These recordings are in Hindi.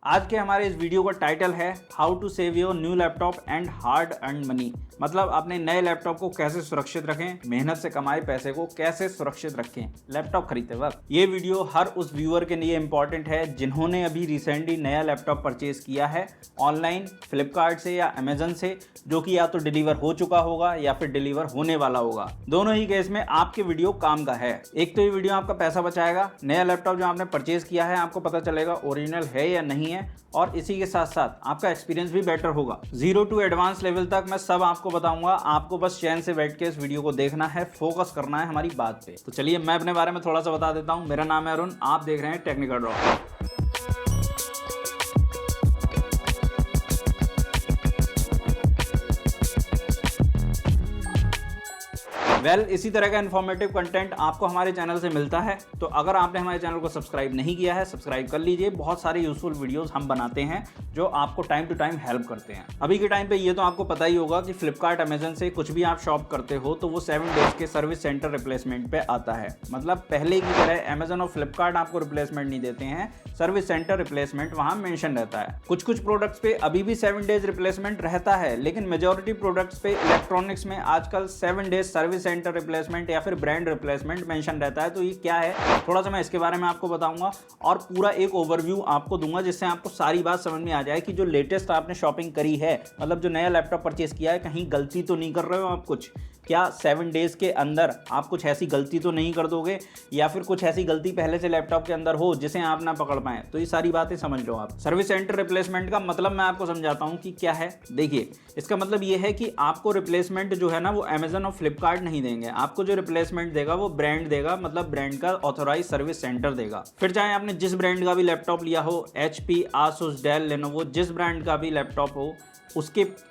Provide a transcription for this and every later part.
आज के हमारे इस वीडियो का टाइटल है how to save your new laptop and hard earn money. मतलब अपने नए लैपटॉप को कैसे सुरक्षित रखें, मेहनत से कमाए पैसे को कैसे सुरक्षित रखें लैपटॉप खरीदते वक्त। ये वीडियो हर उस व्यूअर के लिए इंपॉर्टेंट है जिन्होंने अभी रिसेंटली नया लैपटॉप परचेज किया है ऑनलाइन, फ्लिपकार्ट से या अमेजन से, जो कि या तो डिलीवर हो चुका होगा या फिर डिलीवर होने वाला होगा। दोनों ही केस में आपके वीडियो काम का है। एक तो ये वीडियो आपका पैसा बचाएगा, नया लैपटॉप जो आपने परचेज किया है आपको पता चलेगा ओरिजिनल है या नहीं है, और इसी के साथ साथ आपका एक्सपीरियंस भी बेटर होगा। 0 to एडवांस लेवल तक मैं सब आपको बताऊंगा। आपको बस चैन से बैठ के इस वीडियो को देखना है, फोकस करना है हमारी बात पे। तो चलिए मैं अपने बारे में थोड़ा सा बता देता हूं। मेरा नाम है अरुण, आप देख रहे हैं टेक्निकल ड्रॉप। इसी तरह का इन्फॉर्मेटिव कंटेंट आपको हमारे चैनल से मिलता है, तो अगर आपने हमारे चैनल को सब्सक्राइब नहीं किया है सब्सक्राइब कर लीजिए। बहुत सारे यूजफुल वीडियोस हम बनाते हैं जो आपको टाइम टू टाइम हेल्प करते हैं। अभी के टाइम पे ये तो आपको पता ही होगा कि फ्लिपकार्ट अमेजन से कुछ भी आप शॉप करते हो तो वो 7 डेज के सर्विस सेंटर रिप्लेसमेंट पे आता है। मतलब पहले की तरह अमेजन और फ्लिपकार्ट आपको रिप्लेसमेंट नहीं देते हैं, सर्विस सेंटर रिप्लेसमेंट वहां मेंशन रहता है। कुछ प्रोडक्ट्स पे अभी भी 7 डेज रिप्लेसमेंट रहता है, लेकिन मेजॉरिटी प्रोडक्ट्स पे इलेक्ट्रॉनिक्स में आजकल 7 डेज सर्विस सेंटर रिप्लेसमेंट या फिर ब्रांड रिप्लेसमेंट मेंशन रहता है। तो ये क्या है, थोड़ा सा मैं इसके बारे में आपको बताऊंगा और पूरा एक ओवरव्यू आपको दूंगा, जिससे आपको सारी बात समझ में आ जाए कि जो लेटेस्ट आपने शॉपिंग करी है, मतलब जो नया लैपटॉप परचेस किया है, कहीं गलती तो नहीं कर रहे हो आप कुछ। क्या 7 डेज के अंदर आप कुछ ऐसी गलती तो नहीं कर दोगे, या फिर कुछ ऐसी गलती पहले से लैपटॉप के अंदर हो जिसे आप ना पकड़ पाए। तो ये सारी बातें समझ लो आप। सर्विस सेंटर रिप्लेसमेंट का मतलब मैं आपको समझाता हूं कि क्या है। देखिए, इसका मतलब ये है कि आपको रिप्लेसमेंट जो है ना वो अमेजन और फ्लिपकार्ट नहीं देंगे। आपको जो रिप्लेसमेंट देगा वो ब्रांड देगा, मतलब ब्रांड का ऑथोराइज सर्विस सेंटर देगा। फिर चाहे आपने जिस ब्रांड का भी लैपटॉप लिया हो, HP, आसूस, डेल, लेनोवो, जिस ब्रांड का भी लैपटॉप हो,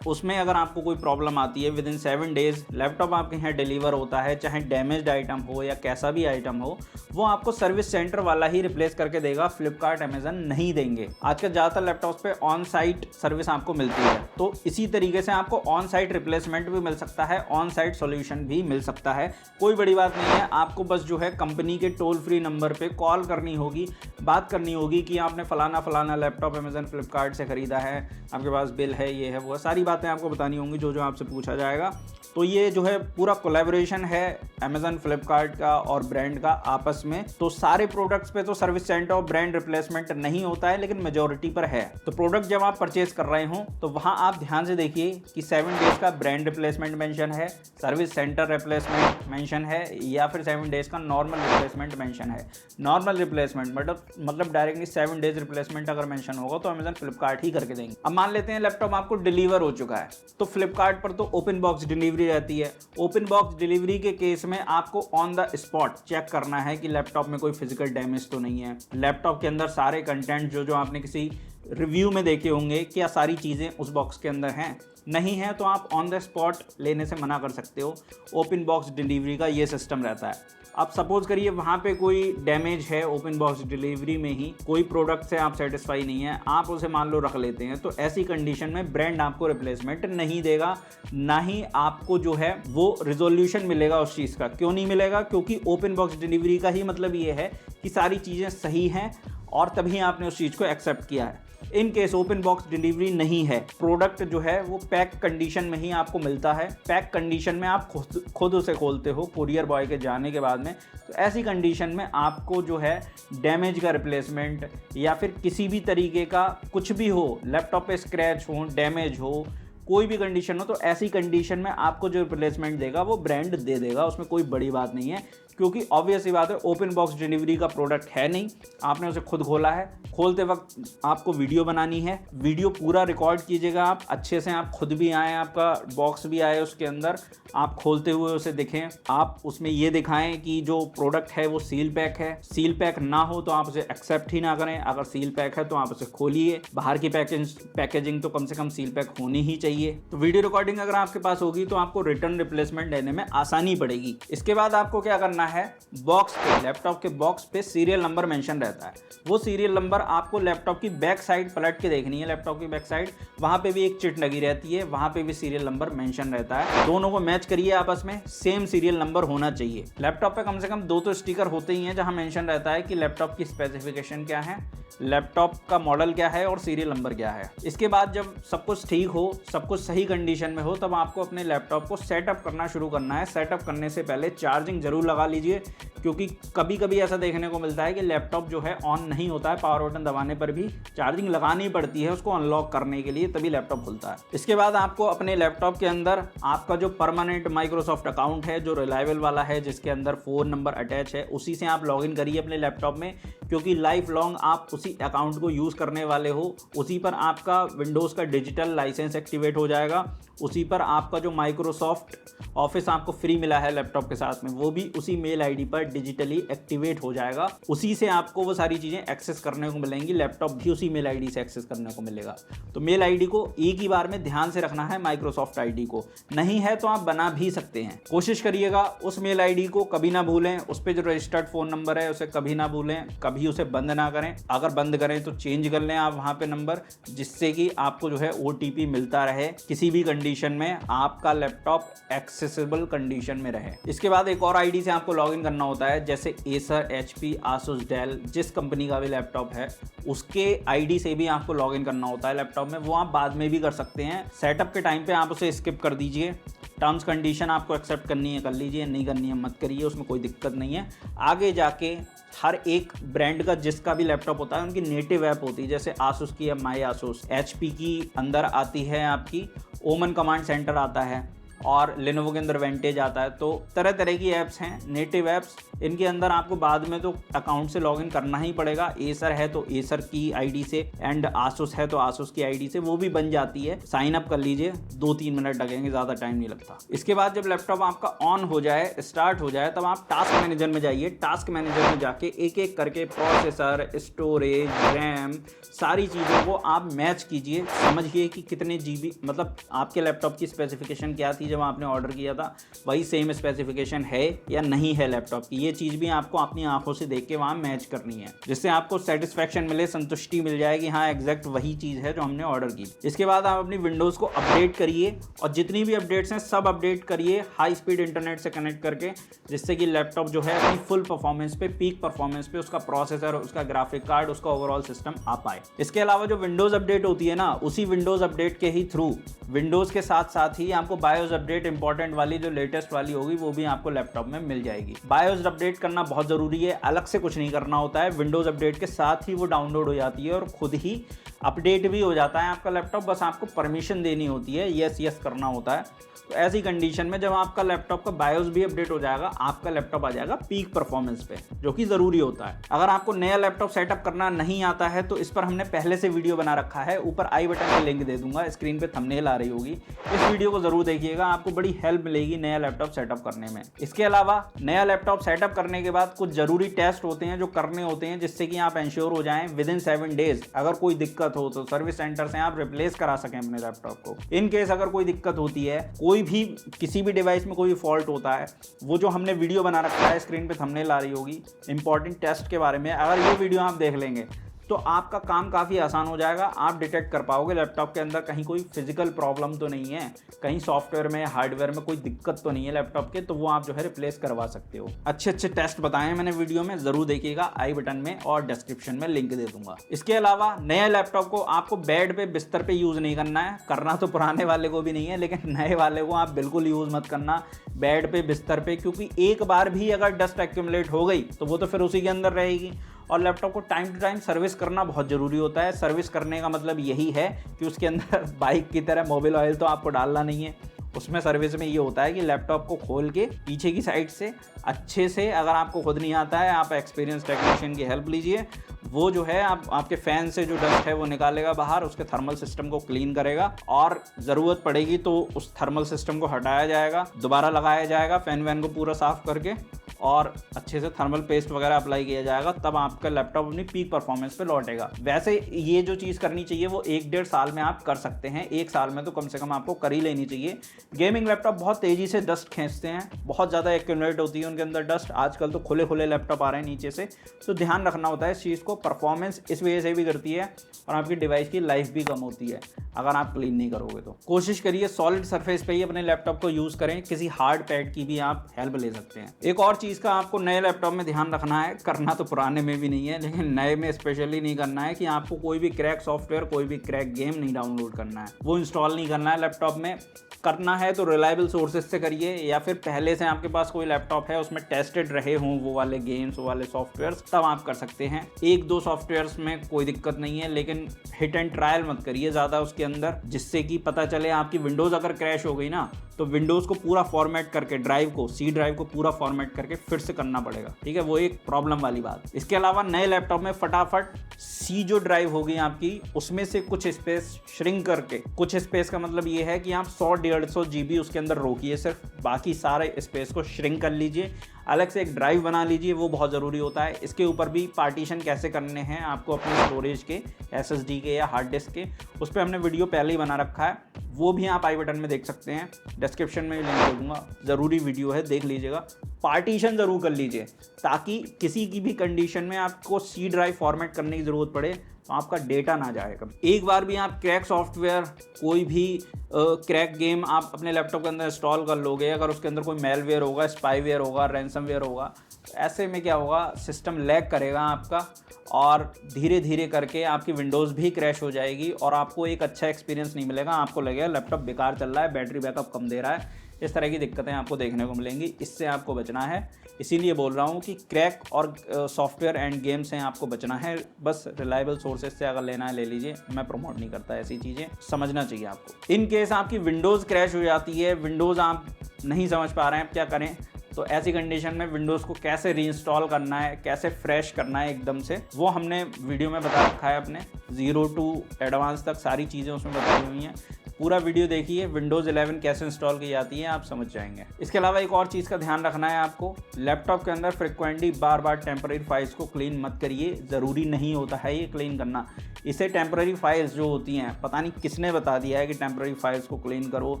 उसमें अगर आपको कोई प्रॉब्लम आती है विदिन 7 डेज लैपटॉप आपके यहाँ डिलीवर होता है, चाहे डैमेज्ड आइटम हो या कैसा भी आइटम हो, वो आपको सर्विस सेंटर वाला ही रिप्लेस करके देगा, फ्लिपकार्ट अमेजन नहीं देंगे। आजकल ज़्यादातर लैपटॉप्स पे ऑन साइट सर्विस आपको मिलती है, तो इसी तरीके से आपको ऑन साइट रिप्लेसमेंट भी मिल सकता है, ऑन साइट सोल्यूशन भी मिल सकता है। कोई बड़ी बात नहीं है, आपको बस जो है कंपनी के टोल फ्री नंबर पर कॉल करनी होगी, बात करनी होगी कि आपने फलाना लैपटॉप अमेजन फ्लिपकार्ट से खरीदा है, आपके पास बिल है, ये है वो, सारी बातें आपको बतानी होंगी जो आपसे पूछा जाएगा। तो ये जो है पूरा कोलैबोरेशन है अमेजन, फ्लिपकार्ट का और ब्रांड का आपस में। तो सारे प्रोडक्ट्स पे तो सर्विस सेंटर और ब्रांड रिप्लेसमेंट नहीं होता है, लेकिन मेजॉरिटी पर है। तो प्रोडक्ट जब आप परचेज कर रहे हो तो वहां आप ध्यान से देखिए कि 7 डेज का ब्रांड रिप्लेसमेंट मेंशन है, सर्विस सेंटर रिप्लेसमेंट मेंशन है, या फिर 7 डेज का नॉर्मल रिप्लेसमेंट मेंशन है। नॉर्मल रिप्लेसमेंट मतलब डायरेक्टली 7 डेज रिप्लेसमेंट अगर मेंशन होगा तो अमेजन फ्लिपकार्ट ही करके देंगे। अब मान लेते हैं लैपटॉप आपको डिलीवर हो चुका है, तो फ्लिपकार्ट पर तो ओपन बॉक्स डिलीवरी रहती है। ओपन बॉक्स डिलीवरी के केस में आपको ऑन द स्पॉट चेक करना है कि लैपटॉप में कोई फिजिकल डैमेज तो नहीं है, लैपटॉप के अंदर सारे कंटेंट जो आपने किसी रिव्यू में देखे होंगे, क्या सारी चीज़ें उस बॉक्स के अंदर हैं। नहीं है तो आप ऑन द स्पॉट लेने से मना कर सकते हो। ओपन बॉक्स डिलीवरी का ये सिस्टम रहता है। अब सपोज करिए वहाँ पे कोई डैमेज है, ओपन बॉक्स डिलीवरी में ही कोई प्रोडक्ट से आप सेटिस्फाई नहीं है, आप उसे मान लो रख लेते हैं, तो ऐसी कंडीशन में ब्रांड आपको रिप्लेसमेंट नहीं देगा, ना ही आपको जो है वो रिजोल्यूशन मिलेगा उस चीज़ का। क्यों नहीं मिलेगा? क्योंकि ओपन बॉक्स डिलीवरी का ही मतलब ये है कि सारी चीज़ें सही हैं और तभी आपने उस चीज़ को एक्सेप्ट किया है। In case open box delivery नहीं है, प्रोडक्ट जो है वो पैक कंडीशन में ही आपको मिलता है। पैक कंडीशन में आप खुद उसे खोलते हो कुरियर बॉय के जाने के बाद में, तो ऐसी कंडीशन में आपको जो है डैमेज का रिप्लेसमेंट या फिर किसी भी तरीके का कुछ भी हो, लैपटॉप पे स्क्रैच हो, डैमेज हो, कोई भी कंडीशन हो, तो ऐसी कंडीशन में आपको जो रिप्लेसमेंट देगा वो ब्रांड दे देगा। उसमें कोई बड़ी बात नहीं है, क्योंकि ऑब्वियस ही बात है ओपन बॉक्स डिलीवरी का प्रोडक्ट है नहीं, आपने उसे खुद खोला है। खोलते वक्त आपको वीडियो बनानी है, वीडियो पूरा रिकॉर्ड कीजिएगा आप अच्छे से, आप खुद भी आए, आपका बॉक्स भी आए उसके अंदर, आप खोलते हुए उसे दिखें, आप उसमें ये दिखाएं कि जो प्रोडक्ट है वो सील पैक है। सील पैक ना हो तो आप उसे एक्सेप्ट ही ना करें, अगर सील पैक है तो आप उसे खोलिए। बाहर की पैकेजिंग तो कम से कम सील पैक होनी ही चाहिए। तो वीडियो रिकॉर्डिंग अगर आपके पास होगी तो आपको रिटर्न रिप्लेसमेंट लेने में आसानी पड़ेगी। इसके बाद आपको क्या करना करना है, बॉक्स पे, लैपटॉप के बॉक्स पे सीरियल नंबर मेंशन रहता है, वो सीरियल नंबर आपको लैपटॉप की बैक साइड पलट के देखनी है। लैपटॉप की बैक साइड, वहाँ पे भी एक चिट लगी रहती है, वहाँ पे भी सीरियल नंबर मेंशन रहता है। दोनों को मैच करिए आपस में, सेम सीरियल नंबर होना चाहिए। लैपटॉप पे कम से कम 2 तो स्टिकर होते ही हैं जहाँ मेंशन रहता है कि लैपटॉप की स्पेसिफिकेशन क्या है, लैपटॉप का मॉडल क्या है और सीरियल नंबर क्या है। इसके बाद जब सब कुछ ठीक हो, सब कुछ सही कंडीशन में हो, तब आपको अपने लैपटॉप को सेटअप करना शुरू करना है। सेटअप करने से पहले चार्जिंग जरूर लगा लीजिए, क्योंकि कभी कभी ऐसा देखने को मिलता है कि लैपटॉप जो है ऑन नहीं होता है, पावर बटन दबाने पर भी चार्जिंग लगानी पड़ती है उसको अनलॉक करने के लिए, तभी लैपटॉप खुलता है। इसके बाद आपको अपने लैपटॉप के अंदर आपका जो परमानेंट माइक्रोसॉफ्ट अकाउंट है, जो रिलायबल वाला है, जिसके अंदर फ़ोन नंबर अटैच है, उसी से आप लॉगिन करिए अपने लैपटॉप में, क्योंकि लाइफ लॉन्ग आप उसी अकाउंट को यूज़ करने वाले हो। उसी पर आपका विंडोज़ का डिजिटल लाइसेंस एक्टिवेट हो जाएगा, उसी पर आपका जो माइक्रोसॉफ्ट ऑफिस आपको फ्री मिला है लैपटॉप के साथ में, वो भी उसी मेल आईडी पर डिजिटली एक्टिवेट हो जाएगा। उसी से आपको वो सारी चीज़ें एक्सेस करने को मिलेंगी, लैपटॉप भी उसी मेल आईडी से एक्सेस करने को मिलेगा। तो मेल आईडी को एक ही बार में ध्यान से रखना है, माइक्रोसॉफ्ट आईडी को, नहीं है तो आप बना भी सकते हैं। कोशिश करिएगा उस मेल आईडी को कभी ना भूलें, उस पर जो रजिस्टर्ड फ़ोन नंबर है उसे कभी ना भूलें, कभी उसे बंद ना करें। अगर बंद करें तो चेंज कर लें आप वहाँ पे नंबर, जिससे कि आपको जो है OTP मिलता रहे, किसी भी कंडीशन में आपका लैपटॉप एक्सेसिबल कंडीशन में रहे। इसके बाद एक और आईडी से आपको लॉगिन करना होता है, जैसे एसर, HP, आसूस, डेल, जिस कंपनी का भी लैपटॉप है उसके आईडी से भी आपको लॉगिन करना होता है लैपटॉप में। वो आप बाद में भी कर सकते हैं, सेटअप के टाइम पे आप उसे स्किप कर दीजिए। टर्म्स कंडीशन आपको एक्सेप्ट करनी है कर लीजिए, नहीं करनी है मत करिए, उसमें कोई दिक्कत नहीं है। आगे जाके हर एक ब्रांड का जिसका भी लैपटॉप होता है उनकी नेटिव ऐप होती है, जैसे आसूस की है माई आसूस, HP की अंदर आती है आपकी ओमन कमांड सेंटर आता है, और लेनोवो के अंदर वेंटेज आता है। तो तरह तरह की ऐप्स हैं, नेटिव ऐप्स, इनके अंदर आपको बाद में तो अकाउंट से लॉगिन करना ही पड़ेगा। एसर है तो एसर की आईडी से, एंड आसूस है तो आसूस की आईडी से, वो भी बन जाती है। साइन अप कर लीजिए, 2-3 मिनट लगेंगे, ज़्यादा टाइम नहीं लगता। इसके बाद जब लैपटॉप आपका ऑन हो जाए, स्टार्ट हो जाए, तब आप टास्क मैनेजर में जाइए। टास्क मैनेजर में जाके एक एक करके प्रोसेसर, स्टोरेज, रैम, सारी चीज़ों को आप मैच कीजिए। समझिए कि कितने GB, मतलब आपके लैपटॉप की स्पेसिफिकेशन क्या थी जब आपने ऑर्डर किया था, वही सेम स्पेसिफिकेशन है या नहीं है लैपटॉप की। ये चीज़ भी आपको अपनी आंखों से देख के वहाँ मैच करनी है, जिससे आपको सेटिस्फैक्शन मिले, संतुष्टि मिल जाएगी, हाँ एग्जैक्ट वही चीज़ है जो हमने ऑर्डर की। इसके बाद आप अपनी विंडोज़ को अपडेट करिए, और जितनी भी अपडेट्स हैं सब अपडेट करिए हाई स्पीड इंटरनेट से कनेक्ट करके, जिससे कि लैपटॉप जो है अपनी फुल परफॉर्मेंस पे, पीक परफॉर्मेंस पे, उसका प्रोसेसर, उसका ग्राफिक कार्ड, उसका ओवरऑल सिस्टम आ पाए। इसके अलावा जो विंडोज़ अपडेट होती है ना, उसी विंडोज़ अपडेट के ही थ्रू, विंडोज़ के साथ साथ ही आपको बायोस अपडेट, इंपॉर्टेंट वाली जो लेटेस्ट वाली होगी, वो भी आपको लैपटॉप में मिल जाएगी। बायोस अपडेट करना बहुत ज़रूरी है, अलग से कुछ नहीं करना होता है, विंडोज़ अपडेट के साथ ही वो डाउनलोड हो जाती है और खुद ही अपडेट भी हो जाता है आपका लैपटॉप। बस आपको परमिशन देनी होती है, यस करना होता है। तो ऐसी कंडीशन में जब आपका लैपटॉप का बायोस भी अपडेट हो जाएगा, आपका लैपटॉप आ जाएगा पीक परफॉर्मेंस पे, जो कि ज़रूरी होता है। अगर आपको नया लैपटॉप सेटअप करना नहीं आता है तो इस पर हमने पहले से वीडियो बना रखा है, ऊपर आई बटन पे लिंक दे दूंगा, स्क्रीन पे थंबनेल आ रही होगी, इस वीडियो को जरूर देखिएगा, आपको बड़ी हेल्प मिलेगी नया लैपटॉप सेटअप करने में। इसके अलावा नया लैपटॉप सेटअप करने के बाद कुछ जरूरी टेस्ट होते हैं जो करने होते हैं, जिससे कि आप इंश्योर हो जाएं विद इन 7 डेज अगर कोई दिक्कत हो तो सर्विस सेंटर से आप रिप्लेस करा सकें अपने लैपटॉप को। इन केस अगर कोई दिक्कत होती है, कोई भी किसी भी डिवाइस में कोई फॉल्ट होता है, वो जो हमने वीडियो बना रखा है, स्क्रीन पे थंबनेल आ रही होगी, इंपॉर्टेंट टेस्ट के बारे में, अगर ये वीडियो आप देख लेंगे तो आपका काम काफ़ी आसान हो जाएगा। आप डिटेक्ट कर पाओगे लैपटॉप के अंदर कहीं कोई फिजिकल प्रॉब्लम तो नहीं है, कहीं सॉफ्टवेयर में, हार्डवेयर में कोई दिक्कत तो नहीं है लैपटॉप के, तो वो आप जो है रिप्लेस करवा सकते हो। अच्छे टेस्ट बताए मैंने वीडियो में, जरूर देखिएगा, आई बटन में और डिस्क्रिप्शन में लिंक दे दूंगा। इसके अलावा नए लैपटॉप को आपको बेड पे, बिस्तर पे यूज़ नहीं करना है, करना तो पुराने वाले को भी नहीं है, लेकिन नए वाले को आप बिल्कुल यूज़ मत करना बेड पे, बिस्तर पे, क्योंकि एक बार भी अगर डस्ट एक्यूमुलेट हो गई तो वो तो फिर उसी के अंदर रहेगी। और लैपटॉप को टाइम टू टाइम सर्विस करना बहुत ज़रूरी होता है। सर्विस करने का मतलब यही है कि उसके अंदर बाइक की तरह मोबिल ऑयल तो आपको डालना नहीं है, उसमें सर्विस में ये होता है कि लैपटॉप को खोल के पीछे की साइड से अच्छे से, अगर आपको खुद नहीं आता है आप एक्सपीरियंस टेक्नीशियन की हेल्प लीजिए, वो जो है आपके फैन से जो डस्ट है वो निकालेगा बाहर, उसके थर्मल सिस्टम को क्लीन करेगा, और ज़रूरत पड़ेगी तो उस थर्मल सिस्टम को हटाया जाएगा, दोबारा लगाया जाएगा फैन वैन को पूरा साफ़ करके, और अच्छे से थर्मल पेस्ट वगैरह अप्लाई किया जाएगा, तब आपका लैपटॉप अपनी पीक परफॉर्मेंस पे लौटेगा। वैसे ये जो चीज़ करनी चाहिए वो 1-1.5 साल में आप कर सकते हैं, 1 साल में तो कम से कम आपको कर ही लेनी चाहिए, गेमिंग लैपटॉप बहुत तेज़ी से डस्ट खींचते हैं, बहुत ज़्यादा एक्यूमुलेट होती है उनके अंदर डस्ट। आजकल तो खुले खुले लैपटॉप आ रहे हैं नीचे से, तो ध्यान रखना होता है इस चीज़ को। परफॉर्मेंस इस वजह से भी करती है और आपकी डिवाइस की लाइफ भी कम होती है अगर आप क्लीन नहीं करोगे। तो कोशिश करिए सॉलिड सरफेस पे ही अपने लैपटॉप को यूज़ करें, किसी हार्ड पैड की भी आप हेल्प ले सकते हैं। एक और चीज़ का आपको नए लैपटॉप में ध्यान रखना है, करना तो पुराने में भी नहीं है लेकिन नए में स्पेशली नहीं करना है, कि आपको कोई भी क्रैक सॉफ्टवेयर, कोई भी क्रैक गेम नहीं डाउनलोड करना है, वो इंस्टॉल नहीं करना है लैपटॉप में। करना है तो रिलायबल सोर्सेज से करिए, या फिर पहले से आपके पास कोई लैपटॉप है उसमें टेस्टेड रहे हों वो वाले गेम्स, वो वाले सॉफ्टवेयर्स, तब आप कर सकते हैं। एक दो सॉफ्टवेयर्स में कोई दिक्कत नहीं है, लेकिन हिट एंड ट्रायल मत करिए ज़्यादा उसके अंदर, जिससे कि पता चले आपकी विंडोज़ अगर क्रैश हो गई ना तो विंडोज़ को पूरा फॉर्मेट करके, ड्राइव को, सी ड्राइव को पूरा फॉर्मेट करके फिर से करना पड़ेगा, ठीक है, वो एक प्रॉब्लम वाली बात। इसके अलावा नए लैपटॉप में फटाफट सी जो ड्राइव होगी आपकी, उसमें से कुछ स्पेस श्रिंक करके, कुछ स्पेस का मतलब ये है कि आप 100-150 GB उसके अंदर रोकिए सिर्फ, बाकी सारे स्पेस को श्रिंक कर लीजिए, अलग से एक ड्राइव बना लीजिए, वो बहुत ज़रूरी होता है। इसके ऊपर भी पार्टीशन कैसे करने हैं आपको अपने स्टोरेज के, SSD के या हार्ड डिस्क के, उस पर हमने वीडियो पहले ही बना रखा है, वो भी आप आई बटन में देख सकते हैं, डिस्क्रिप्शन में लिंक दे दूँगा, ज़रूरी वीडियो है, देख लीजिएगा। पार्टीशन ज़रूर कर लीजिए ताकि किसी की भी कंडीशन में आपको सी ड्राइव फॉर्मेट करने की ज़रूरत पड़े तो आपका डेटा ना जाए कभी। एक बार भी आप क्रैक सॉफ्टवेयर, कोई भी क्रैक गेम आप अपने लैपटॉप के अंदर इंस्टॉल कर लोगे, अगर उसके अंदर कोई मेलवेयर होगा, स्पाईवेयर होगा, रैंसमवेयर होगा, तो ऐसे में क्या होगा, सिस्टम लैग करेगा आपका और धीरे धीरे करके आपकी विंडोज़ भी क्रैश हो जाएगी और आपको एक अच्छा एक्सपीरियंस नहीं मिलेगा। आपको लगेगा लैपटॉप बेकार चल रहा है, बैटरी बैकअप कम दे रहा है, इस तरह की दिक्कतें आपको देखने को मिलेंगी। इससे आपको बचना है, इसीलिए बोल रहा हूँ कि क्रैक और सॉफ्टवेयर एंड गेम से आपको बचना है। बस रिलायबल सोर्सेज से अगर लेना है ले लीजिए, मैं प्रमोट नहीं करता ऐसी चीज़ें, समझना चाहिए आपको। इन केस आपकी विंडोज़ क्रैश हो जाती है, विंडोज़ आप नहीं समझ पा रहे हैं क्या करें, तो ऐसी कंडीशन में विंडोज़ को कैसे रीइंस्टॉल करना है, कैसे फ्रेश करना है एकदम से, वो हमने वीडियो में बता रखा है अपने, 0 to एडवांस तक सारी चीज़ें उसमें बताई हुई हैं। पूरा वीडियो देखिए, विंडोज़ 11 कैसे इंस्टॉल की जाती है आप समझ जाएंगे। इसके अलावा एक और चीज़ का ध्यान रखना है आपको, लैपटॉप के अंदर फ्रिक्वेंटली बार बार टेम्पररी फाइल्स को क्लीन मत करिए, ज़रूरी नहीं होता है ये क्लीन करना। इसे टेम्पररी फाइल्स जो होती हैं, पता नहीं किसने बता दिया है कि टेम्पररी फाइल्स को क्लीन करो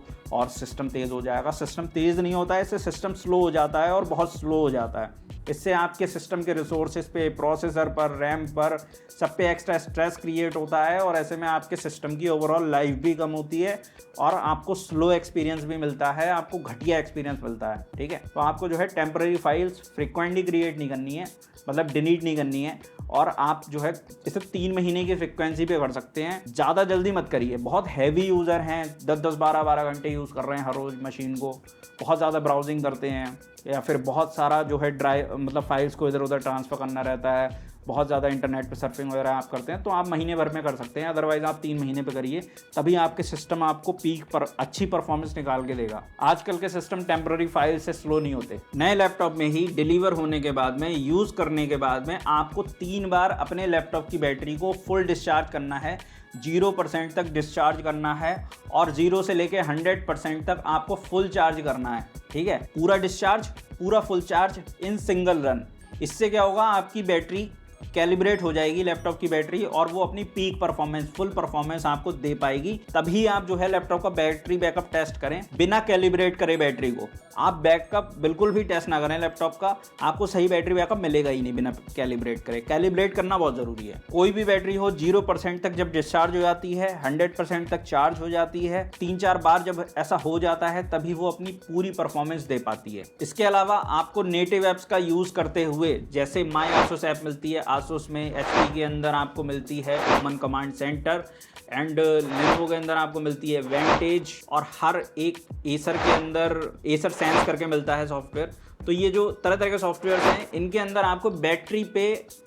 और सिस्टम तेज़ हो जाएगा। सिस्टम तेज़ नहीं होता है, इससे सिस्टम स्लो हो जाता है और बहुत स्लो हो जाता है। इससे आपके सिस्टम के रिसोर्सेज पे, प्रोसेसर पर, रैम पर, सब पे एक्स्ट्रा स्ट्रेस क्रिएट होता है और ऐसे में आपके सिस्टम की ओवरऑल लाइफ भी कम होती है और आपको स्लो एक्सपीरियंस भी मिलता है, आपको घटिया एक्सपीरियंस मिलता है, ठीक है। तो आपको जो है टेम्पररी फाइल्स फ्रिक्वेंटली क्रिएट नहीं करनी है, मतलब डिलीट नहीं करनी है, और आप जो है इसे 3 महीने की फ्रिक्वेंसी पे कर सकते हैं। ज़्यादा जल्दी मत करिए, बहुत हैवी यूज़र हैं, 10-10, 12-12 घंटे यूज़ कर रहे हैं हर रोज़ मशीन को, बहुत ज़्यादा ब्राउजिंग करते हैं, या फिर बहुत सारा जो है ड्राइव, मतलब फाइल्स को इधर उधर ट्रांसफ़र करना रहता है, बहुत ज़्यादा इंटरनेट पे सर्फिंग वगैरह आप करते हैं, तो आप महीने भर में कर सकते हैं। अदरवाइज़ आप 3 महीने पे करिए, तभी आपके सिस्टम आपको पीक पर अच्छी परफॉर्मेंस निकाल के देगा। आजकल के सिस्टम टेम्पररी फाइल से स्लो नहीं होते। नए लैपटॉप में ही डिलीवर होने के बाद में, यूज़ करने के बाद में आपको 3 बार अपने लैपटॉप की बैटरी को फुल डिस्चार्ज करना है, 0% तक डिस्चार्ज करना है और 0 से लेके 100% तक आपको फुल चार्ज करना है, ठीक है। पूरा डिस्चार्ज, पूरा full charge in single run. इससे क्या होगा, आपकी बैटरी कैलिब्रेट हो जाएगी, लैपटॉप की बैटरी, और वो अपनी पीक परफॉर्मेंस, फुल परफॉर्मेंस आपको दे पाएगी। तभी आप जो है लैपटॉप का बैटरी बैकअप टेस्ट करें, बिना कैलिब्रेट करे बैटरी को। आप बैकअप बिल्कुल भी टेस्ट ना करें लैपटॉप का, आपको सही बैटरी बैकअप मिलेगा ही नहीं बिना कैलिब्रेट करे। कैलिब्रेट करना बहुत ज़रूरी है। कोई भी बैटरी हो, 0% तक जब डिस्चार्ज हो जाती है, 100% तक चार्ज हो जाती है, 3-4 बार जब ऐसा हो जाता है तभी वो अपनी पूरी परफॉर्मेंस दे पाती है। इसके अलावा आपको नेटिव ऐप्स का यूज़ करते हुए, जैसे माई आसूस ऐप मिलती है, आसूस में HP के अंदर आपको मिलती है open command centre, and Lenovo के अंदर आपको मिलती है वेंटेज, और हर एक एसर के अंदर एसर सेंस करके मिलता है सॉफ्टवेयर। तो ये जो तरह तरह के सॉफ्टवेयर हैं, इनके अंदर आपको बैटरी पे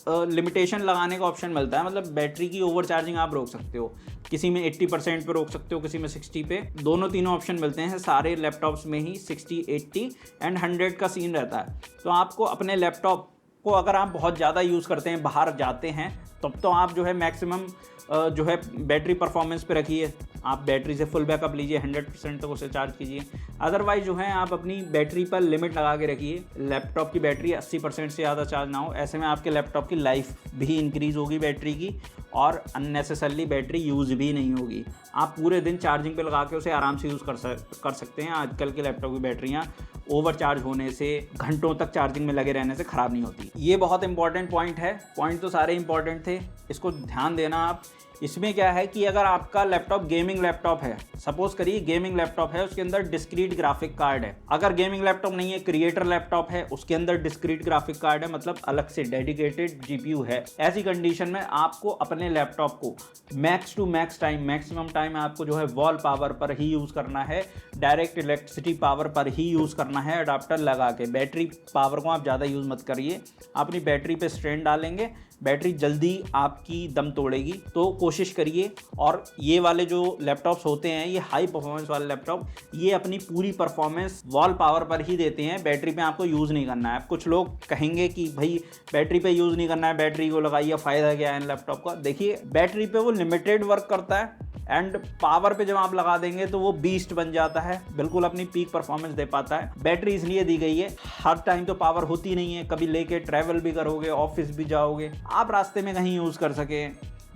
लिमिटेशन लगाने का ऑप्शन मिलता है, मतलब बैटरी की ओवर चार्जिंग आप रोक सकते हो। किसी में 80% पे रोक सकते हो, किसी में 60 पे, दोनों तीनों ऑप्शन मिलते हैं सारे लैपटॉप्स में ही। 60, 80 एंड 100 का सीन रहता है। तो आपको अपने लैपटॉप को, अगर आप बहुत ज़्यादा यूज़ करते हैं, बाहर जाते हैं, तो तब तो आप जो है मैक्सिमम जो है बैटरी परफॉर्मेंस पे रखिए, आप बैटरी से फुल बैकअप लीजिए, 100% तक उसे चार्ज कीजिए। अदरवाइज जो है आप अपनी बैटरी पर लिमिट लगा के रखिए, लैपटॉप की बैटरी 80% से ज़्यादा चार्ज ना हो। ऐसे में आपके लैपटॉप की लाइफ भी इंक्रीज़ होगी बैटरी की, और अननेसेसरली बैटरी यूज़ भी नहीं होगी। आप पूरे दिन चार्जिंग पे लगा के उसे आराम से यूज़ कर सकते हैं। आजकल के लैपटॉप की बैटरियाँ ओवर चार्ज होने से, घंटों तक चार्जिंग में लगे रहने से ख़राब नहीं होती। ये बहुत इंपॉर्टेंट पॉइंट है। पॉइंट तो सारे इंपॉर्टेंट थे, इसको ध्यान देना आप। इसमें क्या है कि अगर आपका लैपटॉप गेमिंग लैपटॉप है, सपोज करिए गेमिंग लैपटॉप है, उसके अंदर डिस्क्रीट ग्राफिक कार्ड है। अगर गेमिंग लैपटॉप नहीं है, क्रिएटर लैपटॉप है, उसके अंदर डिस्क्रीट ग्राफिक कार्ड है, मतलब अलग से डेडिकेटेड जीपीयू है। ऐसी कंडीशन में आपको अपने लैपटॉप को max to max time, maximum time आपको जो है वॉल पावर पर ही यूज़ करना है, डायरेक्ट इलेक्ट्रिसिटी पावर पर ही यूज़ करना है अडाप्टर लगा के। बैटरी पावर को आप ज़्यादा यूज़ मत करिए, अपनी बैटरी पे स्ट्रेन डालेंगे, बैटरी जल्दी आपकी दम तोड़ेगी। तो कोशिश करिए। और ये वाले जो लैपटॉप्स होते हैं, ये हाई परफॉर्मेंस वाले लैपटॉप, ये अपनी पूरी परफॉर्मेंस वॉल पावर पर ही देते हैं, बैटरी पे आपको यूज़ नहीं करना है। कुछ लोग कहेंगे कि भाई बैटरी पे यूज़ नहीं करना है, बैटरी को लगाइए, फ़ायदा क्या है इन लैपटॉप का। देखिए बैटरी पे वो लिमिटेड वर्क करता है, एंड पावर पे जब आप लगा देंगे तो वो बीस्ट बन जाता है, बिल्कुल अपनी पीक परफॉर्मेंस दे पाता है। बैटरी इसलिए दी गई है, हर टाइम तो पावर होती नहीं है, कभी लेके ट्रैवल भी करोगे, ऑफिस भी जाओगे, आप रास्ते में कहीं यूज़ कर सके,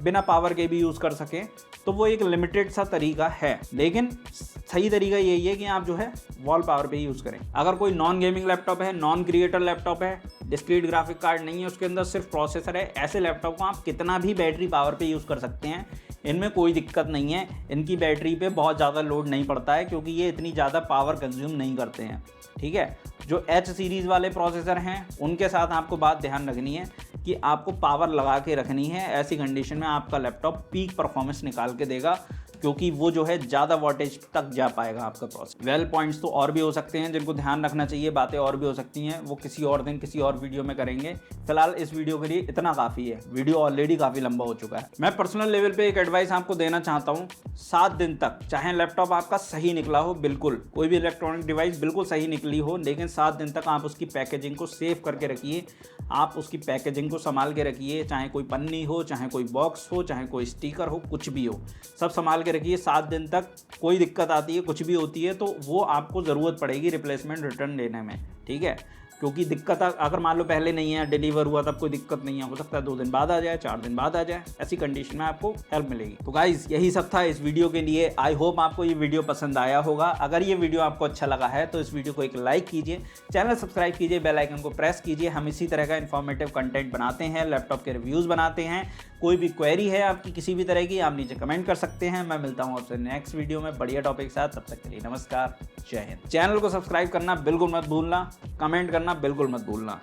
बिना पावर के भी यूज़ कर सकें, तो वो एक लिमिटेड सा तरीका है। लेकिन सही तरीका यही है कि आप जो है वॉल पावर पे ही यूज़ करें। अगर कोई नॉन गेमिंग लैपटॉप है, नॉन क्रिएटर लैपटॉप है, डिस्क्रीट ग्राफिक कार्ड नहीं है, उसके अंदर सिर्फ प्रोसेसर है, ऐसे लैपटॉप को आप कितना भी बैटरी पावर पे यूज़ कर सकते हैं, इनमें कोई दिक्कत नहीं है। इनकी बैटरी पे बहुत ज़्यादा लोड नहीं पड़ता है, क्योंकि ये इतनी ज़्यादा पावर कंज्यूम नहीं करते हैं। ठीक है, जो H सीरीज़ वाले प्रोसेसर हैं उनके साथ आपको बात ध्यान रखनी है कि आपको पावर लगा के रखनी है। ऐसी कंडीशन में आपका लैपटॉप पीक परफॉर्मेंस निकाल के देगा, क्योंकि वो जो है ज़्यादा वोल्टेज तक जा पाएगा आपका प्रोसेसर। वेल पॉइंट्स तो और भी हो सकते हैं जिनको ध्यान रखना चाहिए, बातें और भी हो सकती हैं, वो किसी और दिन किसी और वीडियो में करेंगे। फिलहाल इस वीडियो के लिए इतना काफ़ी है, वीडियो ऑलरेडी काफ़ी लंबा हो चुका है। मैं पर्सनल लेवल पे एक एडवाइस आपको देना चाहता हूँ, 7 दिन तक, चाहे लैपटॉप आपका सही निकला हो, बिल्कुल कोई भी इलेक्ट्रॉनिक डिवाइस बिल्कुल सही निकली हो, लेकिन 7 दिन तक आप उसकी पैकेजिंग को सेव करके रखिए। आप उसकी पैकेजिंग को संभाल के रखिए, चाहे कोई पन्नी हो, चाहे कोई बॉक्स हो, चाहे कोई स्टिकर हो, कुछ भी हो, सब संभाल के रखिए। 7 दिन तक कोई दिक्कत आती है, कुछ भी होती है, तो वो आपको ज़रूरत पड़ेगी रिप्लेसमेंट रिटर्न लेने में। ठीक है, क्योंकि दिक्कत अगर मान लो पहले नहीं है, डिलीवर हुआ तब कोई दिक्कत नहीं है, हो सकता है 2 दिन बाद आ जाए, 4 दिन बाद आ जाए, ऐसी कंडीशन में आपको हेल्प मिलेगी। तो गाइज यही सब था इस वीडियो के लिए। आई होप आपको ये वीडियो पसंद आया होगा। अगर ये वीडियो आपको अच्छा लगा है तो इस वीडियो को एक लाइक कीजिए, चैनल सब्सक्राइब कीजिए, बेल आइकन को प्रेस कीजिए। हम इसी तरह का इन्फॉर्मेटिव कंटेंट बनाते हैं, लैपटॉप के रिव्यूज़ बनाते हैं। कोई भी क्वेरी है आपकी किसी भी तरह की, आप नीचे कमेंट कर सकते हैं। मैं मिलता हूँ आपसे नेक्स्ट वीडियो में बढ़िया टॉपिक के साथ। तब तक के लिए नमस्कार, जय हिंद। चैनल को सब्सक्राइब करना बिल्कुल मत भूलना, कमेंट करना बिल्कुल मत भूलना।